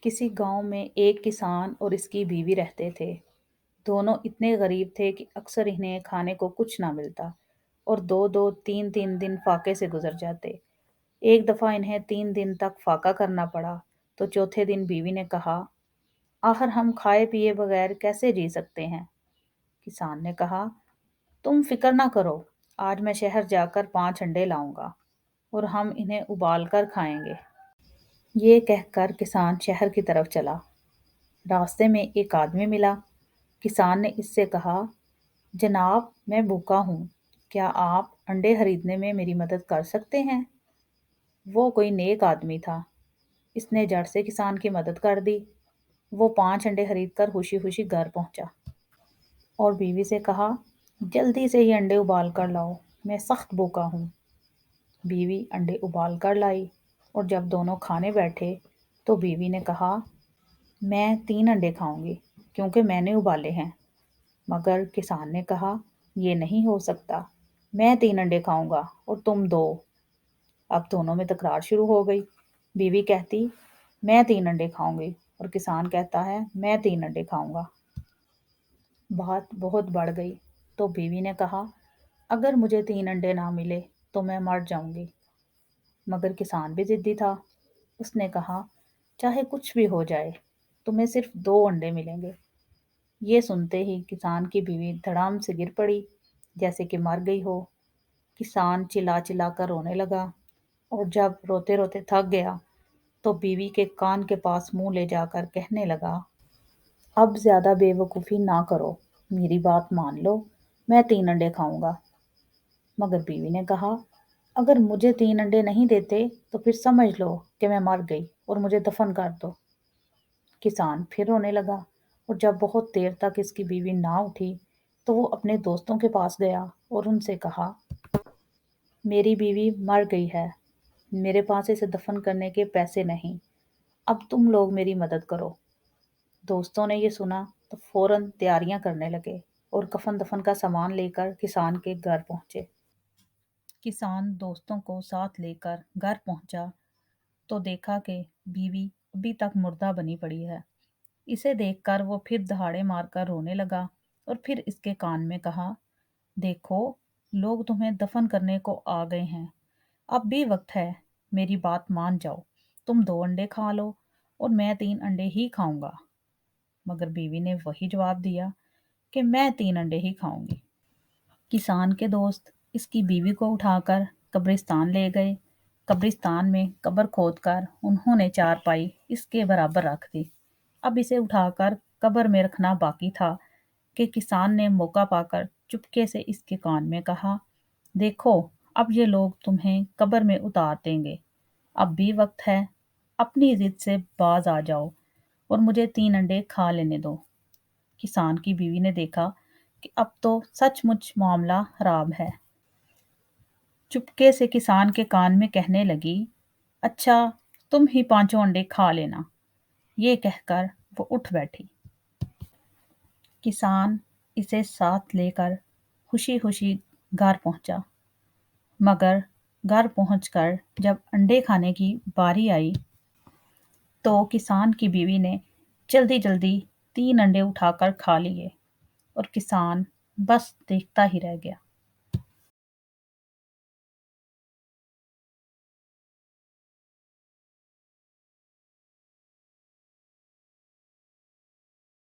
किसी गांव में एक किसान और इसकी बीवी रहते थे। दोनों इतने गरीब थे कि अक्सर इन्हें खाने को कुछ ना मिलता और दो दो तीन तीन दिन फाके से गुजर जाते। एक दफा इन्हें 3 दिन तक फाका करना पड़ा तो चौथे दिन बीवी ने कहा, आखिर हम खाए पिए बगैर कैसे जी सकते हैं। किसान ने कहा, तुम फिक्र ना करो, आज मैं शहर जाकर 5 अंडे लाऊंगा और हम इन्हें उबाल कर खाएंगे। ये कहकर किसान शहर की तरफ चला। रास्ते में एक आदमी मिला। किसान ने इससे कहा, जनाब मैं भूखा हूँ, क्या आप अंडे खरीदने में मेरी मदद कर सकते हैं। वो कोई नेक आदमी था। इसने जड़ से किसान की मदद कर दी। वो 5 अंडे खरीदकर खुशी खुशी घर पहुंचा और बीवी से कहा, जल्दी से ये अंडे उबाल कर लाओ, मैं सख्त भूखा हूँ। बीवी अंडे उबाल कर लाई और जब दोनों खाने बैठे तो बीवी ने कहा, मैं 3 अंडे खाऊंगी क्योंकि मैंने उबाले हैं। मगर किसान ने कहा, ये नहीं हो सकता, मैं 3 अंडे खाऊंगा और तुम दो। अब दोनों में तकरार शुरू हो गई। बीवी कहती, मैं 3 अंडे खाऊंगी और किसान कहता है, मैं 3 अंडे खाऊंगा। बात बहुत बढ़ गई तो बीवी ने कहा, अगर मुझे 3 अंडे ना मिले तो मैं मर जाऊंगी। मगर किसान भी जिद्दी था। उसने कहा, चाहे कुछ भी हो जाए, तुम्हें सिर्फ 2 अंडे मिलेंगे। ये सुनते ही किसान की बीवी धड़ाम से गिर पड़ी, जैसे कि मर गई हो। किसान चिल्ला चिल्ला कर रोने लगा और जब रोते रोते थक गया तो बीवी के कान के पास मुंह ले जाकर कहने लगा, अब ज्यादा बेवकूफ़ी ना करो, मेरी बात मान लो, मैं 3 अंडे खाऊंगा। मगर बीवी ने कहा, अगर मुझे 3 अंडे नहीं देते तो फिर समझ लो कि मैं मर गई और मुझे दफन कर दो। किसान फिर रोने लगा और जब बहुत देर तक इसकी बीवी ना उठी तो वो अपने दोस्तों के पास गया और उनसे कहा, मेरी बीवी मर गई है, मेरे पास इसे दफन करने के पैसे नहीं, अब तुम लोग मेरी मदद करो। दोस्तों ने ये सुना तो फौरन तैयारियां करने लगे और कफन दफन का सामान लेकर किसान के घर पहुंचे। किसान दोस्तों को साथ लेकर घर पहुंचा तो देखा कि बीवी अभी तक मुर्दा बनी पड़ी है। इसे देखकर वो फिर दहाड़े मारकर रोने लगा और फिर इसके कान में कहा, देखो, लोग तुम्हें दफन करने को आ गए हैं, अब भी वक्त है, मेरी बात मान जाओ, तुम 2 अंडे खा लो और मैं 3 अंडे ही खाऊंगा। मगर बीवी ने वही जवाब दिया कि मैं 3 अंडे ही खाऊंगी। किसान के दोस्त इसकी बीवी को उठाकर कब्रिस्तान ले गए। कब्रिस्तान में कब्र खोदकर उन्होंने चारपाई इसके बराबर रख दी। अब इसे उठाकर कब्र में रखना बाकी था कि किसान ने मौका पाकर चुपके से इसके कान में कहा, देखो, अब ये लोग तुम्हें कब्र में उतार देंगे, अब भी वक्त है, अपनी जिद से बाज आ जाओ और मुझे 3 अंडे खा लेने दो। किसान की बीवी ने देखा कि अब तो सचमुच मामला खराब है। चुपके से किसान के कान में कहने लगी, अच्छा, तुम ही 5 अंडे खा लेना। ये कहकर वो उठ बैठी। किसान इसे साथ लेकर खुशी खुशी घर पहुंचा। मगर घर पहुंचकर जब अंडे खाने की बारी आई तो किसान की बीवी ने जल्दी जल्दी 3 अंडे उठाकर खा लिए और किसान बस देखता ही रह गया।